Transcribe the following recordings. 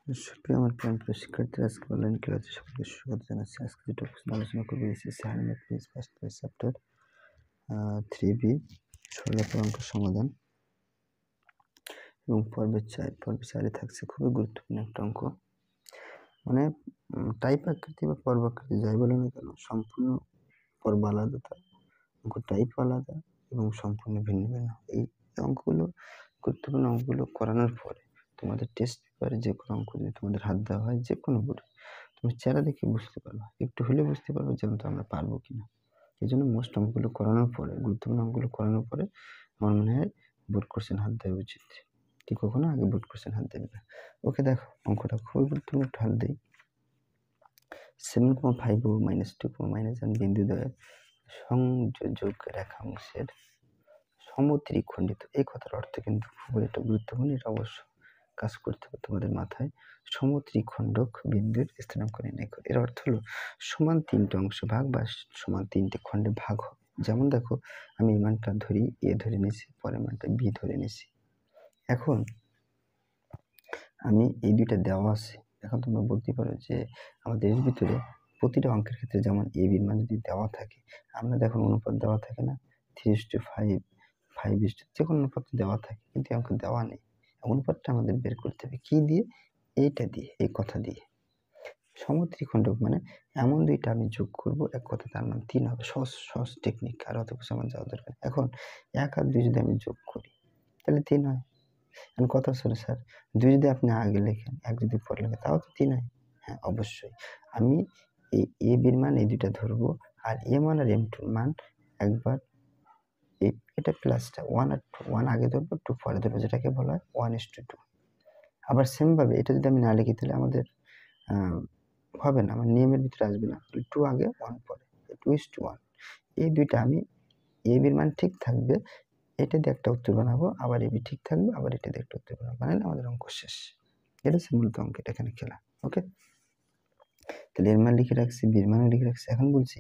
সুপ্রিয় আমার প্রিয় শিক্ষার্থীরা, আজকে অনলাইন ক্লাসে সকলকে স্বাগত জানাচ্ছি। আজকে যে টপিক আলোচনা করবো SSC higher prelims first page chapter 3B সরলরেখা অঙ্কের সমাধান এবং পর্বে 4 থাকছে খুবই গুরুত্বপূর্ণ একটা অঙ্ক। মানে টাইপ আকৃতি বা পর্ব আকৃতি যাই বলে না কেন, সম্পূর্ণ পর্ব আলাদা, অঙ্ক টাইপ আলাদা এবং সম্পূর্ণ ভিন্ন ভিন্ন। এই অঙ্কগুলো গুরুত্বপূর্ণ অঙ্কগুলো করানোর পরে তোমাদের টেস্ট পেপারে যে কোনো অঙ্ক যদি তোমাদের হাত দেওয়া হয়, যে কোনো বোর্ডে, তুমি চেহারা দেখে বুঝতে পারবা, একটু হলে বুঝতে পারবো যে আমরা পারবো কিনা। এই জন্য মোস্ট অঙ্কগুলো করানোর পরে, গুরুত্বপূর্ণ অঙ্কগুলো করানোর পরে আমার মনে হয় বোর্ড কোশ্চেন হাত দেওয়া উচিত। কি কখনো আগে বোর্ড কোশ্চেন হাত দেবে না। ওকে, দেখো অঙ্কটা খুবই গুরুত্বপূর্ণ, একটু হাত দেই। 7,5 - 2,-1 বিন্দু দ্বয়ে সংযোজক রেখাংশের সমত্রিখণ্ডিত। এই কথার অর্থ কিন্তু খুবই একটা গুরুত্বপূর্ণ, এটা অবশ্য কাজ করতে হবে তোমাদের মাথায়। সমত্রিখণ্ডক বিন্দুর স্থানাঙ্ক নির্ণয় করো। এর অর্থ হলো সমান 3টে অংশ ভাগ বা সমান 3টে খণ্ডে ভাগ হবে। যেমন দেখো, আমি এই মানটা ধরি এ ধরে নিয়েছি, পরের মানটা বি ধরে নিয়েছি। এখন আমি এই দুইটা দেওয়া আছে। এখন তোমরা বলতে পারো যে আমাদের এর ভিতরে প্রতিটা অঙ্কের ক্ষেত্রে যেমন এ বির মান যদি দেওয়া থাকে, আমরা দেখো অনুপাত দেওয়া থাকে না, 3:5, 5 যে কোনো অনুপাত দেওয়া থাকে, কিন্তু অঙ্ক দেওয়া নেই। অনুপাতটা আমাদের বের করতে হবে কি দিয়ে? এইটা দিয়ে, এই কথা দিয়ে। সমত্রিখণ্ডক মানে এমন দুইটা আমি যোগ করব, এক কথা তার নাম 3 হবে। সহজ টেকনিক, আর অত কিছু আমার যাওয়া দরকার। এখন 1 আর 2 যদি আমি যোগ করি তাহলে 3 হয়। এখন কথা হলো স্যার, 2 যদি আপনি আগে লেখেন, 1 যদি পরে লেখেন, তাও তো 3 হয়। হ্যাঁ, অবশ্যই আমি এই এ বির মান এই দুইটা ধরবো, আর এ মান আর এম টুর মান একবার এটা প্লাসটা 1 আর 2, 1 আগে ধরবো, 2 পরে ধরবো, যেটাকে বলা হয় 1:2। আবার সেম ভাবে এটা যদি আমি না লিখি তাহলে আমাদের হবে না, আমার নিয়মের ভিতরে আসবে না। 2 আগে 1 পরে, 2:1। এই দুইটা আমি এ বির মান ঠিক থাকবে, এটা দিয়ে একটা উত্তর বানাবো, আবার এবি ঠিক থাকবে, আবার এটা দিয়ে একটা উত্তর বানাবো, বানালে আমাদের অঙ্ক শেষ। এটা হচ্ছে মূলত অঙ্ক, এটা এখানে খেলা। ওকে, তাহলে এর মান লিখে রাখছি, বির মানও লিখে রাখছি। এখন বলছি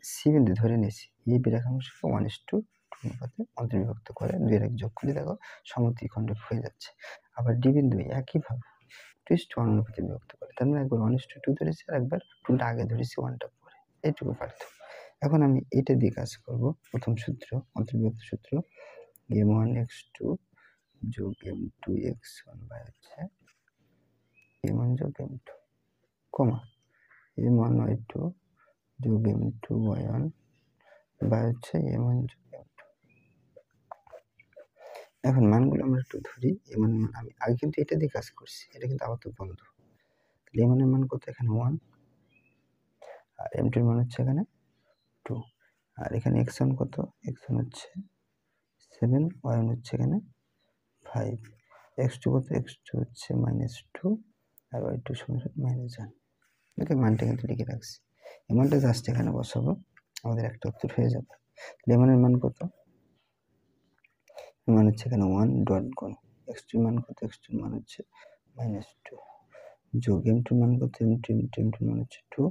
সি বিন্দু ধরে নিয়েছি, এই বি রেখাংশকে 1:2 অনুপাতে অন্তর্বিভক্ত করে 2 এর 1 যোগ করে দেখো সমত্রিখণ্ডক হয়ে যাচ্ছে। আবার ডি বিন্দু একইভাবে 2:1 অনুপাতে বিভক্ত করে, তার মানে একবার 1:2 ধরেছি আর একবার 2টা আগে ধরেছি, 1টা পরে। এইটুকু পার্থক্য। এখন আমি এটা দিয়ে কাজ করব। প্রথম সূত্র, অন্তর্বিভক্ত সূত্র, m1x2 যোগ m2x1 বাই হচ্ছে m1 যোগ m2, কমা m1y2 যোগ m2y1 বাই হচ্ছে m1 যোগ m2। এখন মানগুলো আমরা একটু ধরি। m1 এর মান আমি আগে কিন্তু এটা দিয়ে কাজ করছি, এটা কিন্তু আবার তো বন্ধ। তাহলে m1 এর মান কত? এখানে 1, আর m2 এর মান হচ্ছে এখানে 2, আর এখানে x1 কত? x1 হচ্ছে 7, y1 হচ্ছে এখানে 5, x2 কত? x2 হচ্ছে -2, আর y2 সমান -1। ওকে, মানটা কিন্তু লিখে রাখছি। এই মানটা জাস্ট এখানে বসাবো, আমাদের একটা উত্তর হয়ে যাবে। লেমনের মান কত? মান হচ্ছে এখানে 1 ডট গুণ x2 মান কত? x2 মান হচ্ছে -2 যোগ m2 মান কত? m2 মান হচ্ছে 2,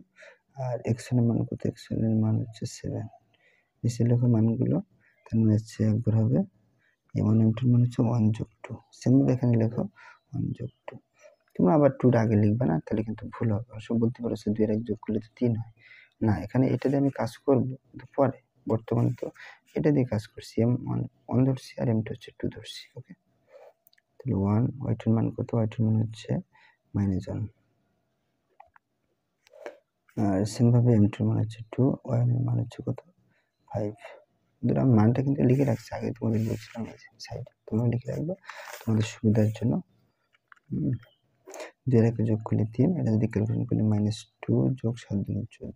আর x1 এর মান কত? x1 এর মান হচ্ছে 7। নিচে লেখো মানগুলো, তার মানে হচ্ছে একবার হবে m1 m2 মান হচ্ছে 1 যোগ 2, সেমভাবে এখানে লেখো 1 যোগ 2। তোমরা আবার 2টা আগে লিখবে না, তাহলে কিন্তু ভুল হবে। অবশ্য বলতে পারো 2 এর 1 যোগ করলে তো 3 হয়। না, এখানে এটা দিয়ে আমি কাজ করব, কিন্তু পরে, বর্তমানে তো এটা দিয়ে কাজ করছি। m1 ধরছি আর m2 হচ্ছে 2 ধরছি। ওকে, তাহলে 1, y2 এর মান কত? y2 এর মান হচ্ছে -1, আর সেমভাবে m2 এর মান হচ্ছে 2, y1 এর মান হচ্ছে কত? 5। ধরো আমি মানটা কিন্তু লিখে রাখছি, আগে তোমাদের বলছিলাম এই যে সাইডে, তোমরা লিখে রাখবে তোমাদের সুবিধার জন্য। 2 এর 1 যোগ করলে 3, এটা যদি ক্যালকুলেশন করলে -2 যোগ 7 × 14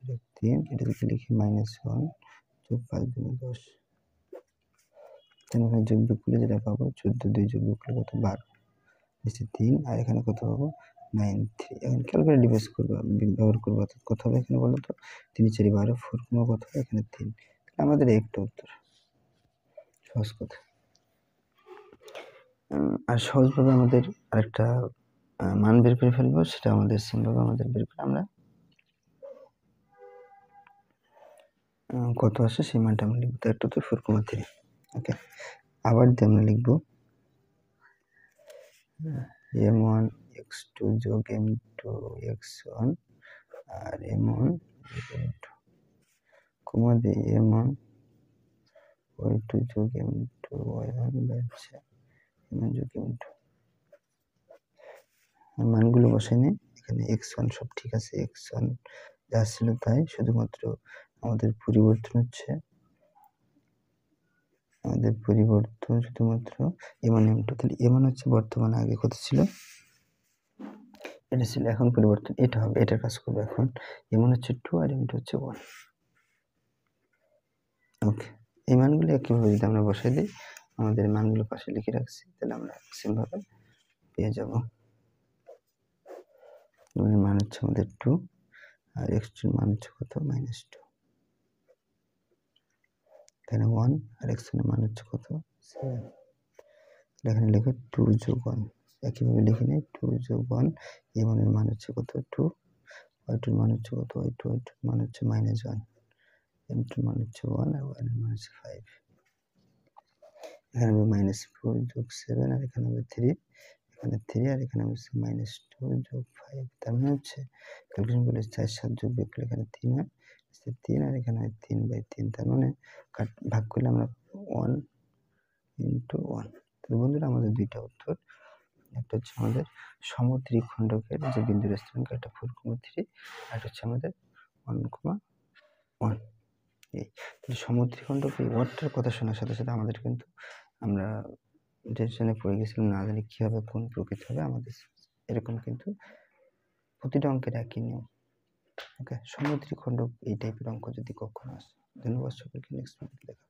যোগ 3, এটা যদি লিখি -1 যোগ 5 × 10, তাহলে এখানে যোগ বিয়োগ করলে যেটা পাবো 14, 2 যোগ বিয়োগ করলে কত? 12, নিচে 3, আর এখানে কত পাবো? 9, 3। এখন ক্যালকুলেটর ডিভাইস করবো, ব্যবহার করবো, অর্থাৎ কত হবে এখানে বলো তো? 3 × 4 = 12, 4 কত হবে? এখানে 3। তাহলে আমাদের একটা উত্তর, সহজ কথা। আর সহজভাবে আমাদের আরেকটা মান বের করে ফেলবো, সেটা আমাদের সেমভাবে আমাদের বের করে আমরা কত আসে সেই মানটা আমরা লিখবো। একটা তো 4,3। ওকে, আবার দিয়ে আমরা লিখবো m1 x2 যোগ m2 x1 আর m1 m2 কমা দিয়ে m1 y2 যোগ m2 y1 বাড়ছে m1 যোগ m2 মানগুলো বসাই নি। এখানে x1 সব ঠিক আছে, x1 যা ছিল তাই, শুধুমাত্র আমাদের পরিবর্তন হচ্ছে শুধুমাত্র m1 m2। তাহলে m1 হচ্ছে বর্তমানে আগে কত ছিল, এটা ছিল, এখন পরিবর্তন এটা হবে, এটার কাজ করবে এখন। m1 হচ্ছে 2 আর m2 হচ্ছে 1। ওকে, এই মানগুলো একইভাবে যদি আমরা বসাই দিই, আমাদের মানগুলো পাশে লিখে রাখছি, তাহলে আমরা সিম্পলভাবে পেয়ে যাব। এর মান হচ্ছে আমাদের 2 আর x2 এর মান হচ্ছে কত, -2। এখানে 1 আর x1 এর মান হচ্ছে কত, 7। এখানে লিখো 2 যোগ 1, একইভাবে লিখে নিই 2 যোগ 1। m1 এর মান হচ্ছে কত, 2। y2 এর মান হচ্ছে কত, y2 এর মান হচ্ছে -1। m2 এর মান হচ্ছে 1 আর y এর মান হচ্ছে 5। এখানে হবে -4 যোগ 7 আর এখানে হবে 3, এখানে 3 আর এখানে হচ্ছে -2 যোগ 5। তার মানে হচ্ছে ক্যালকুলেশন করলে 4 7 যোগ বিয়োগ করলে এখানে 3 হয়, 3 আর এখানে হয় 3/3। তার মানে ভাগ করলে আমরা 1 × 1। তো বন্ধুরা, আমাদের দুইটা উত্তর, একটা হচ্ছে আমাদের সমদ্বিখণ্ডকের যে বিন্দুর স্থানাঙ্ক, এটা 4,3, আর এটা হচ্ছে আমাদের 1,1। এই সমদ্বিখণ্ডক এই ওয়ার্ডটার কথা শোনার সাথে সাথে আমাদের কিন্তু আমরা টেনশনে পড়ে গেছিলাম, না জানি কি হবে, কোন প্রকৃতি হবে আমাদের, এরকম কিন্তু প্রতিটা অঙ্কের একই নিয়ম। ওকে, সমদ্বিখণ্ডক এই টাইপের অঙ্ক যদি কখনো আসে। ধন্যবাদ সকলকে, নেক্সট ভিডিওতে দেখা